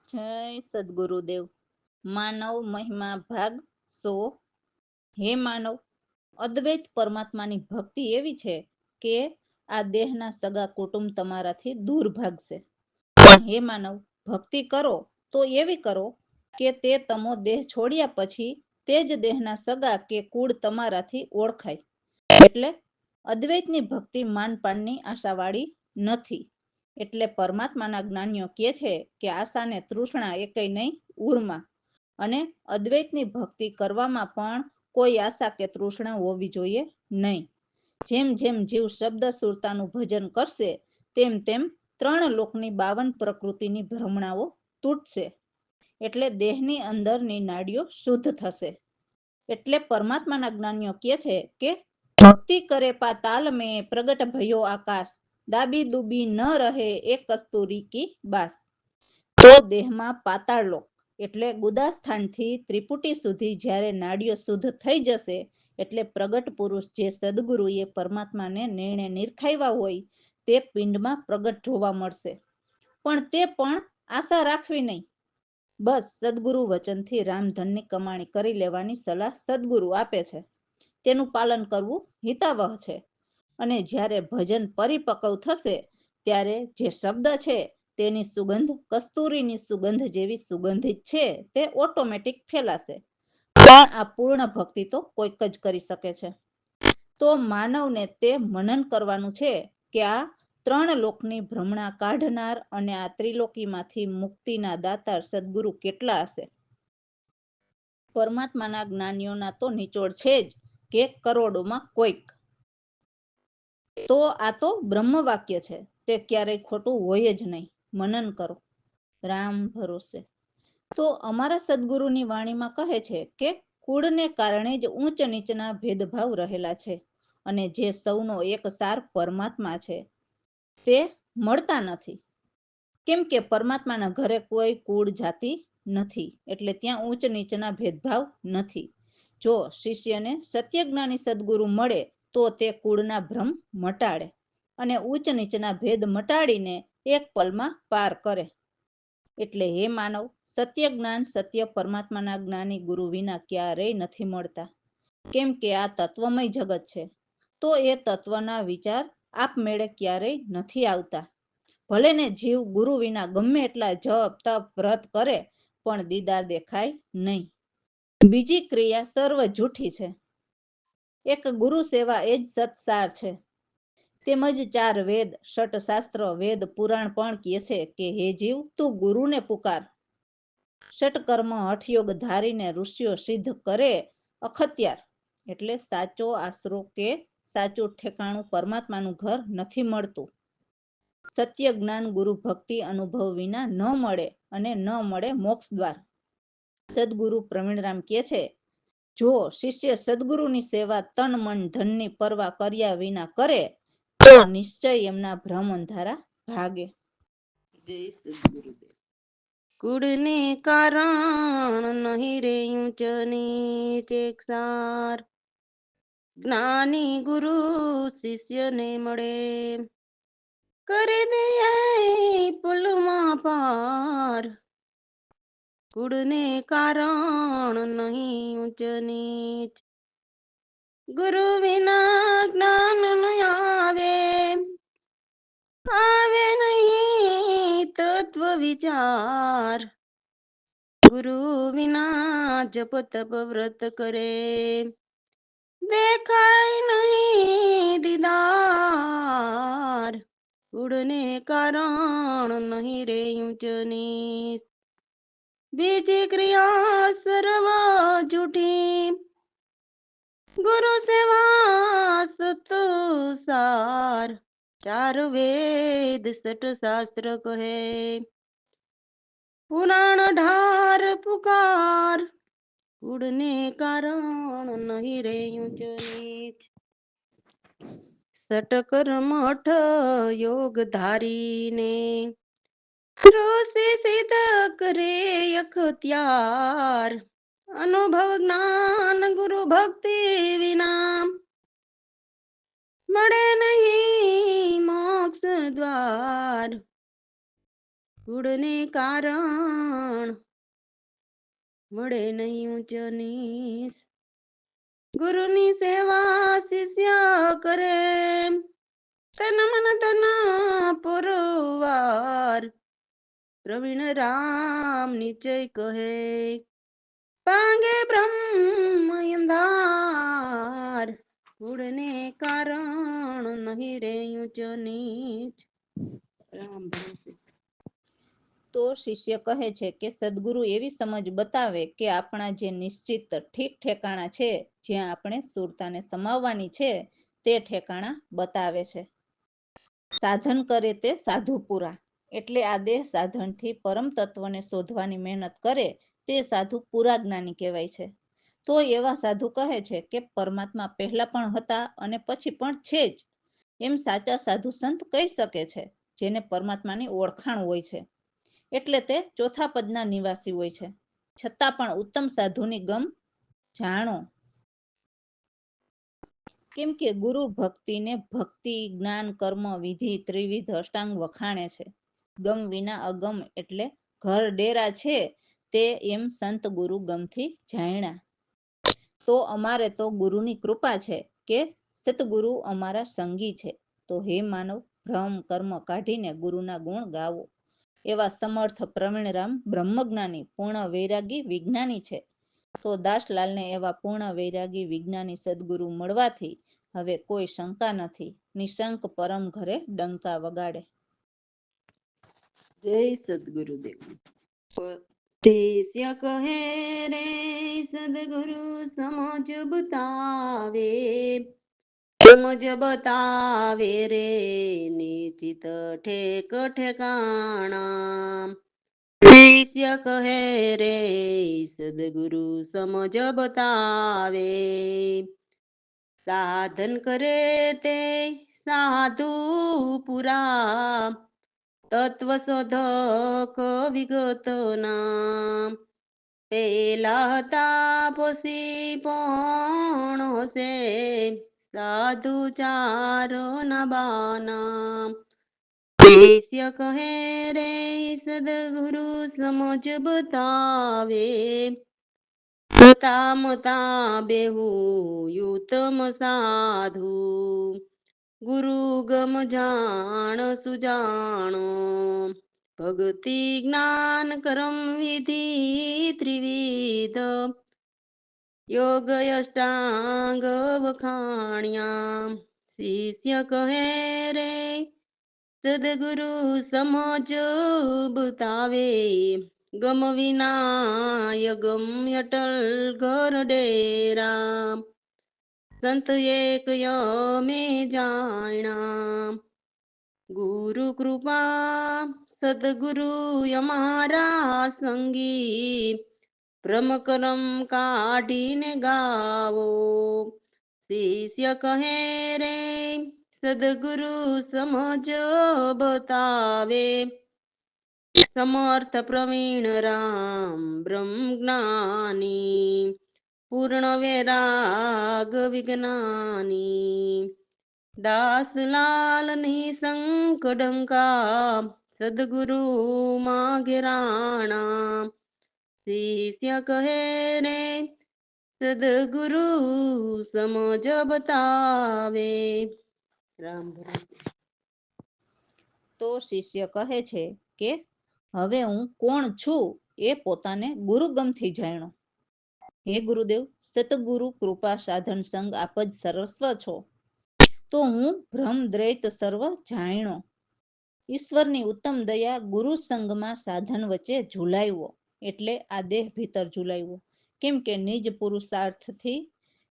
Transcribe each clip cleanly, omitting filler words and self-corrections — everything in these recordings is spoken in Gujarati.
જય સદગુરુદેવ. માનવ મહિમા ભાગ 100. હે માનવ, અદ્વૈત પરમાત્માની ભક્તિ એવી છે કે આ દેહના સગા કુટુંબ તમારાથી દૂર ભાગશે. પણ હે માનવ, ભક્તિ કરો તો એવી કરો કે તે તમો દેહ છોડ્યા પછી તે જ દેહના સગા કે કુળ તમારાથી ઓળખાય. એટલે અદ્વૈતની ભક્તિ માનપાનની આશાવાળી નથી. એટલે પરમાત્માના જ્ઞાનીઓ કહે છે કે આશાને તૃષ્ણા એકેય નહીં ઉરમાં. અને અદ્વૈતની ભક્તિ કરવામાં પણ કોઈ આશા કે તૃષ્ણા હોવી જોઈએ નહીં. જેમ જેમ જીવ શબ્દ સુરતાનું ભજન કરશે તેમ તેમ 3 લોકની 52 પ્રકૃતિની ભ્રમણાઓ તૂટશે. એટલે દેહની અંદરની નાડીઓ શુદ્ધ થશે. એટલે પરમાત્માના જ્ઞાનીઓ કહે છે કે ભક્તિ કરે પાતાલ મેં પ્રગટ ભયો આકાશ, દાબી દુબી ન રહે એક કસ્તુરી કી બાસ. તો દેહમાં પાતાળ લોક એટલે ગુદાસ્થાનથી ત્રિપુટી સુધી જ્યારે નાડીઓ શુદ્ધ થઈ જશે એટલે પ્રગટ પુરુષ જે સદગુરુએ પરમાત્માને નિર્ણય નિરખાવ્યા હોય તે પિંડમાં પ્રગટ જોવા મળશે. પણ તે પણ આશા રાખવી નહીં. બસ સદગુરુ વચનથી રામધનની કમાણી કરી લેવાની સલાહ સદગુરુ આપે છે. તેનું પાલન કરવું હિતાવહ છે. અને જ્યારે ભજન પરિપક્વ થશે ત્યારે જે શબ્દ છે તેની સુગંધ કસ્તુરીની સુગંધ જેવી સુગંધિત છે તે ઓટોમેટિક ફેલાશે. પણ આ પૂર્ણ ભક્તિ તો કોઈક જ કરી શકે છે. તો માનવને તે મનન કરવાનું છે કે આ 3 લોકની ભ્રમણા કાઢનાર અને આ ત્રિલોકીમાંથી મુક્તિના દાતાર સદગુરુ કેટલા હશે. પરમાત્માના જ્ઞાનીઓના તો નિચોડ છે જ કે કરોડોમાં કોઈક. તો આ તો બ્રહ્મવાક્ય છે, તે ક્યારેય ખોટું હોય જ નહીં. મનન કરો, રામ ભરોસે. તો અમારા સદગુરુની વાણીમાં કહે છે કે કુળને કારણે જ ઊંચ નીચના ભેદભાવ રહેલા છે અને જે સૌનો એક સાર પરમાત્મા છે તે મળતા નથી. કેમ કે પરમાત્માના ઘરે કોઈ કુળ જાતિ નથી, એટલે ત્યાં ઊંચ નીચના ભેદભાવ નથી. જો શિષ્યને સત્યજ્ઞાની સદગુરુ મળે તો તે કુળના ભ્રમ મટાડે અને ઊંચ નીચના ભેદ મટાડીને એક પલમાં પાર કરે. એટલે હે માનવ, સત્ય જ્ઞાન સત્ય પરમાત્માના જ્ઞાની ગુરુ વિના ક્યારેય નથી મળતા. કેમ કે આ તત્વમય જગત છે, તો એ તત્વના વિચાર આપમેળે ક્યારેય નથી આવતા. ભલે ને જીવ ગુરુ વિના ગમે એટલા જપ તપ વ્રત કરે પણ દીદાર દેખાય નહીં. બીજી ક્રિયા સર્વ જૂઠી છે. એક ગુરુ સેવા એ જ સત્સાર છે. તેમજ 4 વેદ, ષટશાસ્ત્ર, વેદ પુરાણ પણ કહે છે કે હે જીવ, તું ગુરુને પુકાર. ષટકર્મ હઠયોગ ધારીને ઋષિઓ સિદ્ધ કરે અખત્યાર. એટલે સાચો આશરો કે સાચું ઠેકાણું પરમાત્માનું ઘર નથી મળતું. સત્ય જ્ઞાન ગુરુ ભક્તિ અનુભવ વિના ન મળે અને ન મળે મોક્ષ દ્વાર. સદગુરુ પ્રવીણરામ કહે છે, જો શિષ્ય સદગુરુની સેવા તન મન ધનની પરવા કર્યા વિના કરે તો નિશ્ચય એમના ભ્રમ અંધારા ભાગે. જય સદગુરુદેવ. કુળને કારણ નહીં રે ઊંચ નીચ એક સાર, જ્ઞાની ગુરુ શિષ્યને મળે કરે દે પુલમાં પાર. કુળને કારણ નહીં ઊંચ નીચ, ગુરુ વિના જ્ઞાન ન આવે, આવે નહીં તત્વ વિચાર. ગુરુ વિના જપ તપ વ્રત કરે દેખાય નહીં દીદાર. કુળને કારણ નહીં રે ઊંચ નીચ, બીજી ક્રિયા સર્વ જૂઠી. ગુરુ સેવા સત સાર, 4 વેદ સટ શાસ્ત્ર કહે પુરાણ ઢાર પુકાર. કુળને કારણ નહીં રે ઊંચ નીચ, સટકર્મ અઠ યોગ ધારીને ઋષિ સિદ્ધ કરે અખત્યાર. અનુભવ જ્ઞાન ગુરુ ભક્તિ વિના મળે નહીં મોક્ષ દ્વાર. કુળને કારણ મળે નહીં ઊંચ નીચ. ગુરુની સેવા શિષ્ય કરે, તન મન તન પુરવાર. પ્રવીણ રામ નિશ્ચય કહે, પાંગે બ્રહ્મ અંધાર. કુળને કારણ નહીં રે ઊંચ નીચ. રામ ભરોસે. તો શિષ્ય કહે છે કે સદગુરુ એવી સમજ બતાવે કે આપણા જે નિશ્ચિત ઠીક ઠેકાણા છે, જ્યાં આપણે સુરતાને સમાવવાની છે, તે ઠેકાણા બતાવે છે. સાધન કરે તે સાધુ પૂરા, એટલે આ દેહ સાધનથી પરમ તત્વને શોધવાની મહેનત કરે તે સાધુ પૂરા જ્ઞાની કહેવાય છે. તો એવા સાધુ કહે છે કે પરમાત્મા પહેલા પણ હતા અને પછી પણ છે જ, એમ સાચા સાધુ સંત કહી શકે છે, જેને પરમાત્માની ઓળખાણ હોય છે. એટલે તે ચોથા પદના નિવાસી હોય છે. છતાં પણ ઉત્તમ સાધુની ગમ જાણો. કેમ કે ગુરુ ભક્તિને ભક્તિ, જ્ઞાન, કર્મ, વિધિ, ત્રિવિધ અષ્ટાંગ વખાણે છે. ગમ વિના અગમ એટલે ઘર ડેરા છે તે, એમ સંત ગુરુ ગમથી જાણ્યા. તો અમારે તો ગુરુની કૃપા છે કે સતગુરુ અમારા સંગી છે. તો હે માનવ, ભ્રમ કર્મ કાઢીને ગુરુના ગુણ ગાવો. એવા સમર્થ પ્રવીણરામ બ્રહ્મજ્ઞાની પૂર્ણ વૈરાગી વિજ્ઞાની છે. તો દાસલાલને એવા પૂર્ણ વૈરાગી વિજ્ઞાની સદગુરુ મળવાથી હવે કોઈ શંકા નથી. નિશંક પરમ ઘરે ડંકા વગાડે. જય સદગુરુદેવ. શિષ્ય કહે રે સદગુરુ સમજ બતાવે, સમજ બતાવે રે નિશ્ચિત ઠેક ઠેકાણા. શિષ્ય કહે રે સદગુરુ સમજ બતાવે, સાધન કરે તે સાધુ પુરા. તત્વ શોધક વિગતના, પેલા હતા પછી પણ હશે, સાધુ ચારો ના બાના. શિષ્ય કહે રે સદગુરુ સમજ બતાવે, મતા બેહું યુતમ સાધુ. ગુરુ ગમ જાણ સુજાણો, ભક્તિ જ્ઞાન કરમ વિધિ ત્રિવિધ. યોગ અષ્ટાંગ વખાણ્યા. શિષ્ય કહે રે સદગુરુ સમજ બતાવે, ગમ વિના ગમ અટલ ઘર ડેરા. સંત એક યમે જાણા, ગુરુ કૃપા સદગુરુ અમારા સંગી. ભ્રમ કરમ કાઢીને ગાવો. શિષ્ય કહે રે સદગુરુ સમજ બતાવે, સમર્થ પ્રવીણ રામ બ્રહ્મ જ્ઞાની. પૂર્ણ વૈરાગ વિજ્ઞાની. દાસલાલ નિશંક ડંકા, સદગુરુ માં ઘેરાણા. શિષ્ય કહે રે સદગુરુ સમજ બતાવે. રામ ભરોસે. તો શિષ્ય કહે છે કે હવે હું કોણ છું એ પોતાને ગુરુગમથી જાણ્યો. હે ગુરુદેવ, સતગુરુ કૃપા સાધન સંગ આપ જ સર્વસ્વ છો. તો હું ભ્રમ દ્વૈત સર્વ જાણ્યો. ઈશ્વરની ઉત્તમ દયા ગુરુ સંગમાં સાધન વચ્ચે ઝુલાવ્યો, એટલે આ દેહ ભીતર ઝુલાવ્યો. કેમ કે નિજ પુરુષાર્થથી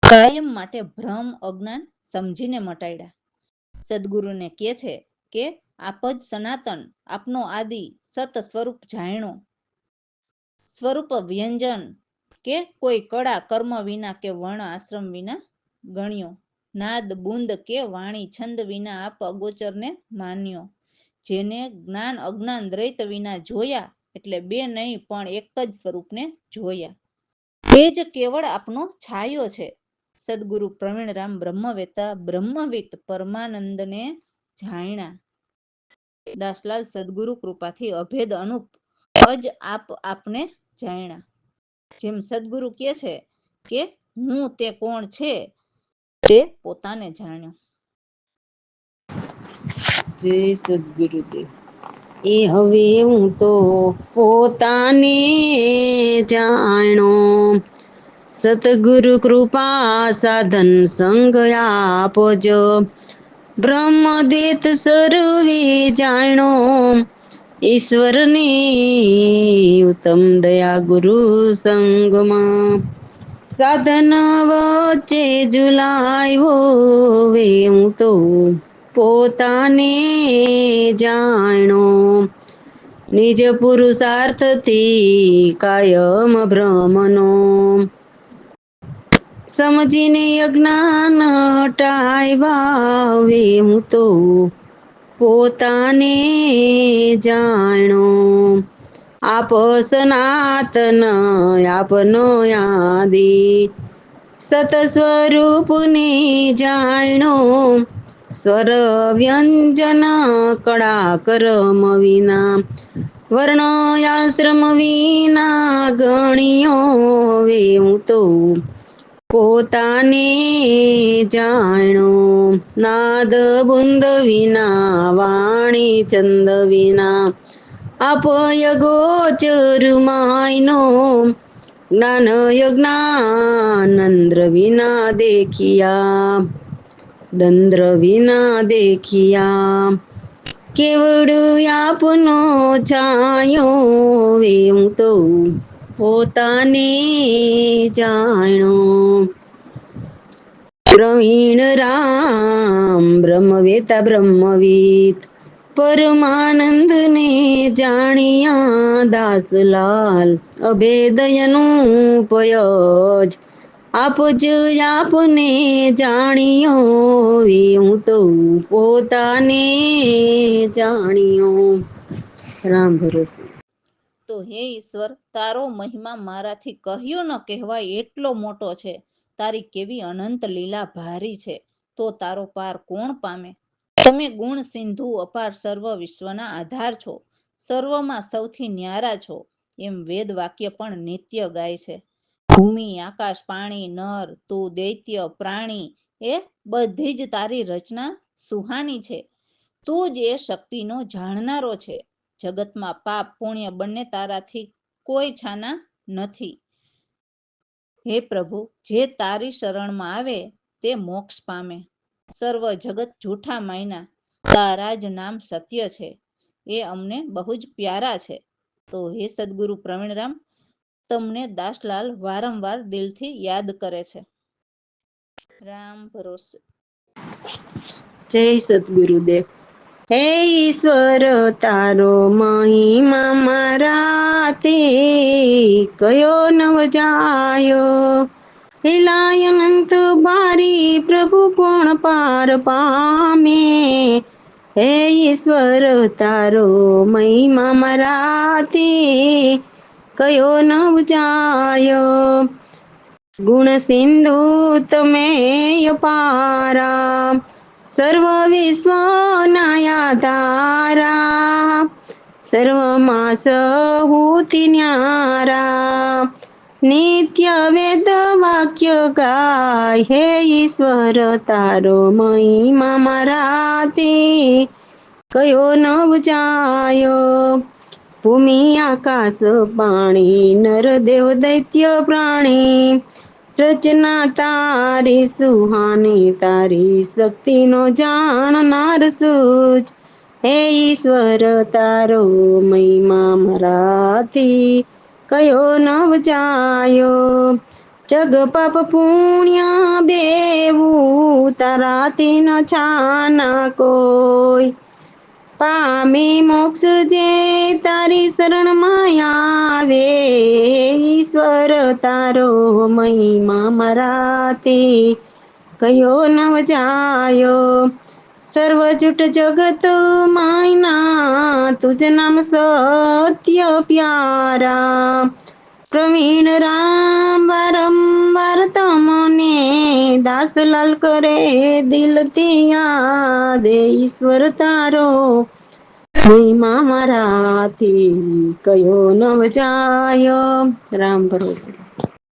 કાયમ માટે ભ્રમ અજ્ઞાન સમજીને મટાડ્યા. સદગુરુને કહે છે કે આપ જ સનાતન, આપનો આદિ સત સ્વરૂપ જાણ્યો. સ્વરૂપ વ્યંજન કે કોઈ કળા કર્મ વિના કે વર્ણ આશ્રમ વિના ગણ્યો. નાદ બુંદ કે વાણી છંદ વિના આપ અગોચરને માન્યો. જેને જ્ઞાન અજ્ઞાન દ્વૈત વિના જોયા, એટલે બે નહીં પણ એક જ સ્વરૂપને જોયા. એ જ કેવળ આપનો છાયો છે. સદગુરુ પ્રવીણરામ બ્રહ્મવેતા બ્રહ્મવિત પરમાનંદને જાણ્યા. દાસલાલ સદગુરુ કૃપાથી અભેદ અનુપ જ આપને જાણ્યા. જેમ સદગુરુ કહે છે કે હું તે કોણ છે તે પોતાને જાણ્યું. જય સદગુરુદેવ. એ હવે હું તો પોતાને જાણો, સતગુરુ કૃપા સાધન સંગ આપજો, બ્રહ્મદેત સર્વે જાણો, ઈશ્વરની ઉત્તમ દયા ગુરુ સંગમાં, સાધન વચ્ચે ઝુલાવ્યો વે હું તો પોતાને જાણો, નિજ પુરુષાર્થથી કાયમ બ્રહ્મનો, સમજીને અજ્ઞાન હટાવ્યા વે હું તો પોતાને જાણો, આપ સનાતન આપનો આદિ, સત સ્વરૂપને જાણો, સ્વર વ્યંજન કળા કરમ વિના, વર્ણ આશ્રમ વિના ગણ્યો વે હું તો પોતાને જાણો, નાદ બુંદ વિના વાણી ચંદ વિના, આપય ગોચર માયનો, જ્ઞાન યજ્ઞાનંદ્ર વિના દેખિયા, દંદ્ર વિના દેખિયા, કેવડ આપનો છાયો વે હું તો પોતાને જાણો, પ્રવીણ રામ બ્રહ્મવેતા બ્રહ્મવિદ, પરમાનંદ ને જાણ્યા દાસલાલ, અભેદયનું પયજ આપ જ આપને જાણ્યો વે હું તો પોતાને જાણ્યો. રામ ભરોસે. તો હે ઈશ્વર, તારો મહિમા મારાથી કહ્યો ન કહેવાય એટલો મોટો છે. તારી કેવી અનંત લીલા ભારી છે, તો તારો પાર કોણ પામે. તમે ગુણ સિંધુ અપાર સર્વ વિશ્વના આધાર છો, સર્વમાં સૌથી ન્યારા છો, એમ વેદ વાક્ય પણ નિત્ય ગાય છે. ભૂમિ આકાશ પાણી નર તું દૈત્ય પ્રાણી, એ બધી જ તારી રચના સુહાની છે. તું જ એ શક્તિનો જાણનારો છે. જગતમાં પાપ પુણ્ય બંને તારાથી કોઈ છાના નથી. હે પ્રભુ, જે તારી શરણમાં આવે તે મોક્ષ પામે. સર્વ જગત જૂઠા માયના, તારા જ નામ સત્ય છે, એ અમને બહુ જ પ્યારા છે. તો હે સદગુરુ પ્રવીણરામ, તમને દાસલાલ વારંવાર દિલથી યાદ કરે છે. રામ ભરોસે. જય સદગુરુદેવ. હે ઈશ્વર, તારો મહિમા મારાથી કયો નવ જાયો, હિલાય અનંત ભારી પ્રભુ કોણ પાર પામે. હે ઈશ્વર, તારો મહિમા મારાથી કયો નવ જાયો, ગુણ સિંધુ તમે અપારા, સર્વ વિશ્વના આધારા, સર્વમાં સહુથી ન્યારા, નિત્ય વેદ વાક્ય ગાય. હે ઈશ્વર, તારો મહિમા મારાથી કયો નવ જાયો, ભૂમિ આકાશ પાણી નર દેવ દૈત્ય પ્રાણી, રચના તારી સુહાની, તારી શક્તિનો જાણનાર સૂચ. હે ઈશ્વર, તારો મહિમા મારાથી કયો નવ જાયો, જગ પાપ પુણ્ય બેવું તારાથી ન છાના કોઈ, પામી મોક્ષ જે તારી શરણમાં આવે. ઈશ્વર, તારો મહિમા મારાથી કયો નવ જાયો, સર્વ જૂઠ જગત માયના તુજ નામ સત્ય પ્યારા, પ્રવીણ રામ વારંવાર તમને દાસલાલ કરે દિલથી યાદ. ઈશ્વર, તારો મહિમા મારાથી કયો ન જાય. રામ ભરોસે.